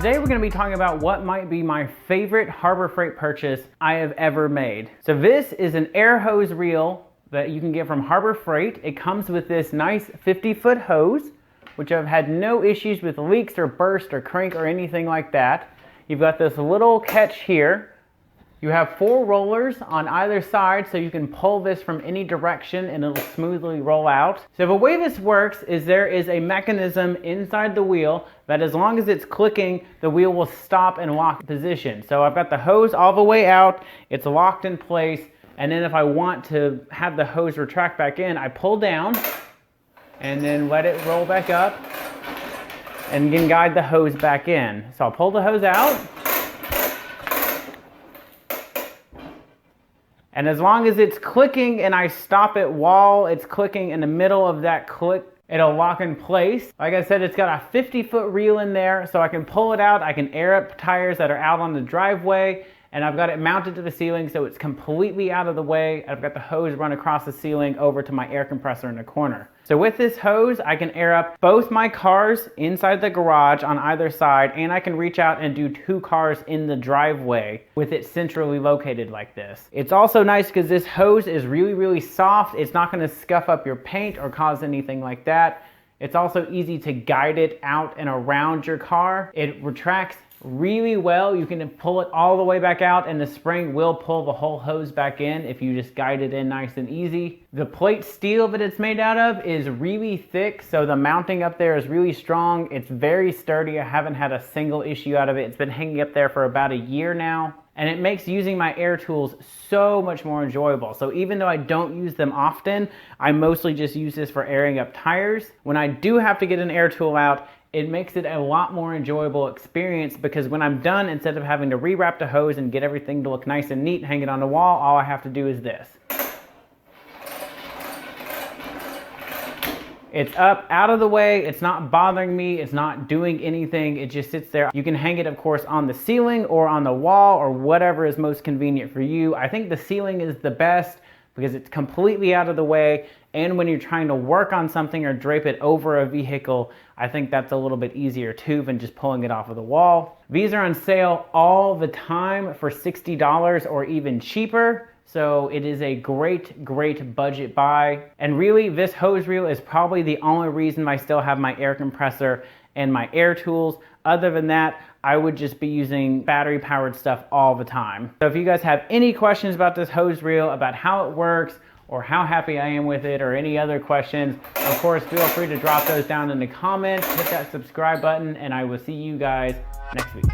Today we're going to be talking about what might be my favorite Harbor Freight purchase I have ever made. So this is an air hose reel that you can get from Harbor Freight. It comes with this nice 50-foot hose, which I've had no issues with leaks or burst or crank or anything like that. You've got this little catch here. You have 4 rollers on either side, so you can pull this from any direction and it'll smoothly roll out. So the way this works is there is a mechanism inside the wheel that as long as it's clicking, the wheel will stop and lock position. So I've got the hose all the way out, it's locked in place, and then if I want to have the hose retract back in, I pull down and then let it roll back up and then guide the hose back in. So I'll pull the hose out. And as long as it's clicking and I stop it while it's clicking in the middle of that click, it'll lock in place. Like I said, it's got a 50-foot reel in there, so I can pull it out. I can air up tires that are out on the driveway, and I've got it mounted to the ceiling so it's completely out of the way. I've got the hose run across the ceiling over to my air compressor in the corner. So with this hose, I can air up both my cars inside the garage on either side, and I can reach out and do 2 cars in the driveway with it centrally located like this. It's also nice because this hose is really soft. It's not going to scuff up your paint or cause anything like that. It's also easy to guide it out and around your car. It retracts really well. You can pull it all the way back out and the spring will pull the whole hose back in if you just guide it in nice and easy. The plate steel that it's made out of is really thick, so the mounting up there is really strong. It's very sturdy. I haven't had a single issue out of it. It's been hanging up there for about a year now. And it makes using my air tools so much more enjoyable. So even though I don't use them often, I mostly just use this for airing up tires. When I do have to get an air tool out, it makes it a lot more enjoyable experience because when I'm done, instead of having to rewrap the hose and get everything to look nice and neat, hang it on the wall, all I have to do is this. It's up, out of the way, it's not bothering me, it's not doing anything, it just sits there. You can hang it, of course, on the ceiling or on the wall or whatever is most convenient for you. I think the ceiling is the best because it's completely out of the way, and when you're trying to work on something or drape it over a vehicle, I think that's a little bit easier too than just pulling it off of the wall. These are on sale all the time for $60 or even cheaper. So it is a great budget buy. And really, this hose reel is probably the only reason I still have my air compressor and my air tools. Other than that, I would just be using battery powered stuff all the time. So if you guys have any questions about this hose reel, about how it works, or how happy I am with it, or any other questions, of course, feel free to drop those down in the comments, hit that subscribe button, and I will see you guys next week.